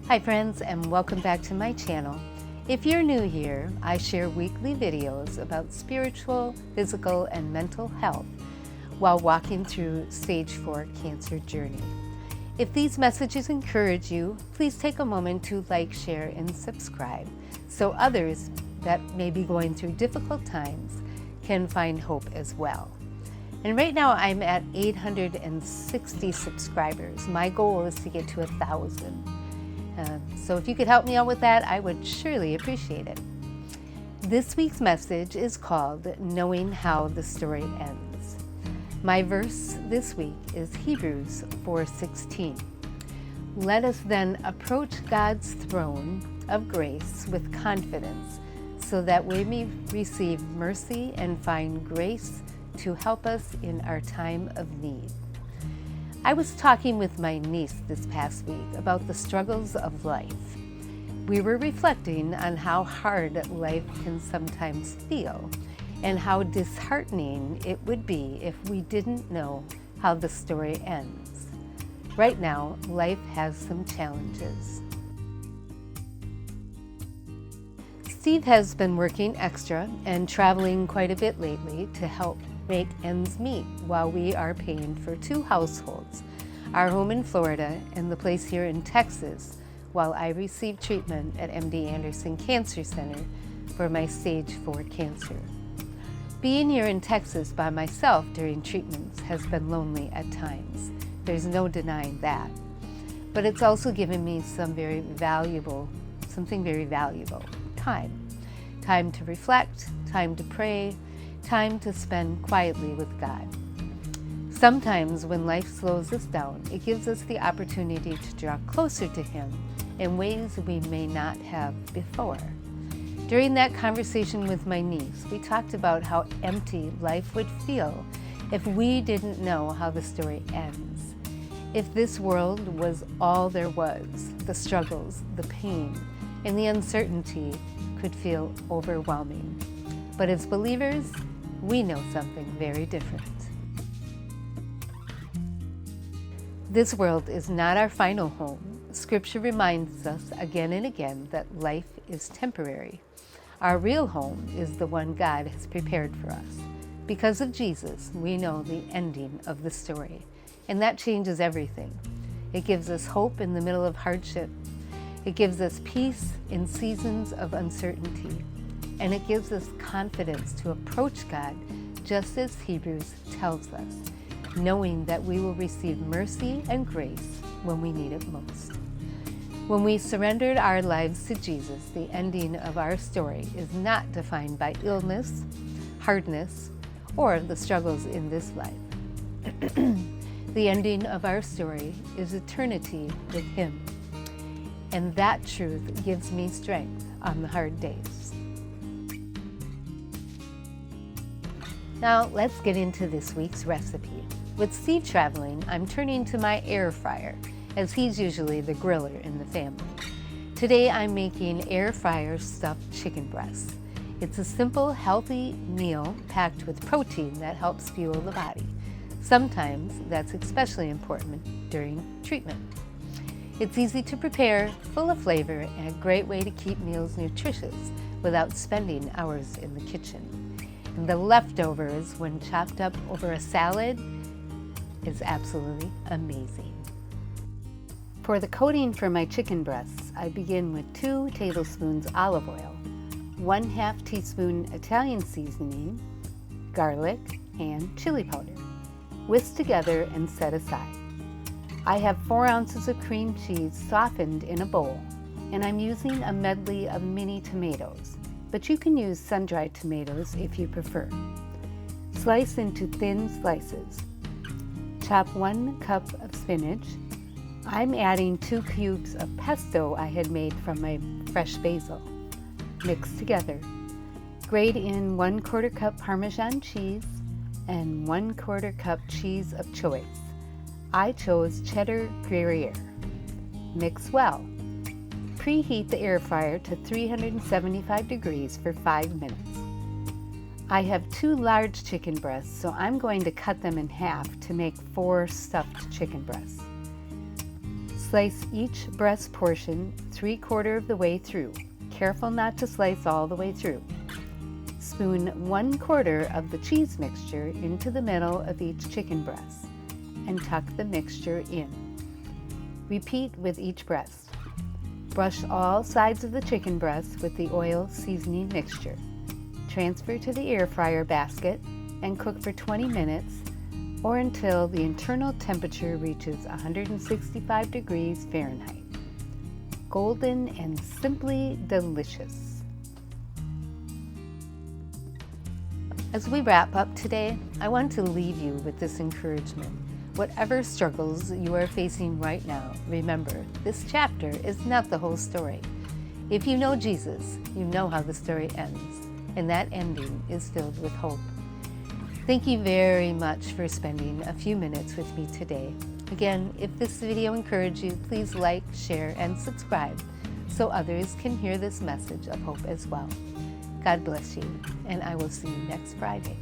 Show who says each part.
Speaker 1: Hi friends, and welcome back to my channel. If you're new here, I share weekly videos about spiritual, physical, and mental health while walking through stage 4 cancer journey. If these messages encourage you, please take a moment to like, share, and subscribe so others that may be going through difficult times can find hope as well. And right now I'm at 860 subscribers. My goal is to get to 1,000. So if you could help me out with that, I would surely appreciate it. This week's message is called Knowing How the Story Ends. My verse this week is Hebrews 4:16. Let us then approach God's throne of grace with confidence so that we may receive mercy and find grace to help us in our time of need. I was talking with my niece this past week about the struggles of life. We were reflecting on how hard life can sometimes feel and how disheartening it would be if we didn't know how the story ends. Right now, life has some challenges. Steve has been working extra and traveling quite a bit lately to help make ends meet while we are paying for 2 households, our home in Florida and the place here in Texas, while I receive treatment at mdanderson Cancer Center for my stage 4 cancer. Being here in Texas by myself during treatments has been lonely at times. There's no denying that. But it's also given me something very valuable, time to reflect, time to pray, time to spend quietly with God. Sometimes when life slows us down, it gives us the opportunity to draw closer to Him in ways we may not have before. During that conversation with my niece, we talked about how empty life would feel if we didn't know how the story ends. If this world was all there was, the struggles, the pain, and the uncertainty could feel overwhelming. But as believers, we know something very different. This world is not our final home. Scripture reminds us again and again that life is temporary. Our real home is the one God has prepared for us. Because of Jesus, we know the ending of the story, and that changes everything. It gives us hope in the middle of hardship. It gives us peace in seasons of uncertainty. And it gives us confidence to approach God just as Hebrews tells us, knowing that we will receive mercy and grace when we need it most. When we surrendered our lives to Jesus, the ending of our story is not defined by illness, hardness, or the struggles in this life. The ending of our story is eternity with Him. And that truth gives me strength on the hard days. Now let's get into this week's recipe. With Steve traveling, I'm turning to my air fryer, as he's usually the griller in the family. Today I'm making air fryer stuffed chicken breasts. It's a simple, healthy meal packed with protein that helps fuel the body. Sometimes that's especially important during treatment. It's easy to prepare, full of flavor, and a great way to keep meals nutritious without spending hours in the kitchen. And the leftovers, when chopped up over a salad, is absolutely amazing. For the coating for my chicken breasts, I begin with 2 tablespoons olive oil, 1/2 teaspoon Italian seasoning, garlic, and chili powder. Whisk together and set aside. I have 4 ounces of cream cheese softened in a bowl, and I'm using a medley of mini tomatoes, but you can use sun-dried tomatoes if you prefer. Slice into thin slices. Chop 1 cup of spinach. I'm adding 2 cubes of pesto I had made from my fresh basil. Mix together. Grate in 1/4 cup Parmesan cheese and 1/4 cup cheese of choice. I chose cheddar Gruyere. Mix well. Preheat the air fryer to 375 degrees for 5 minutes. I have 2 large chicken breasts, so I'm going to cut them in half to make 4 stuffed chicken breasts. Slice each breast portion 3/4 of the way through. Careful not to slice all the way through. Spoon 1/4 of the cheese mixture into the middle of each chicken breast and tuck the mixture in. Repeat with each breast. Brush all sides of the chicken breast with the oil seasoning mixture. Transfer to the air fryer basket and cook for 20 minutes or until the internal temperature reaches 165 degrees Fahrenheit. Golden and simply delicious. As we wrap up today, I want to leave you with this encouragement. Whatever struggles you are facing right now, remember, this chapter is not the whole story. If you know Jesus, you know how the story ends, and that ending is filled with hope. Thank you very much for spending a few minutes with me today. Again, if this video encouraged you, please like, share, and subscribe so others can hear this message of hope as well. God bless you, and I will see you next Friday.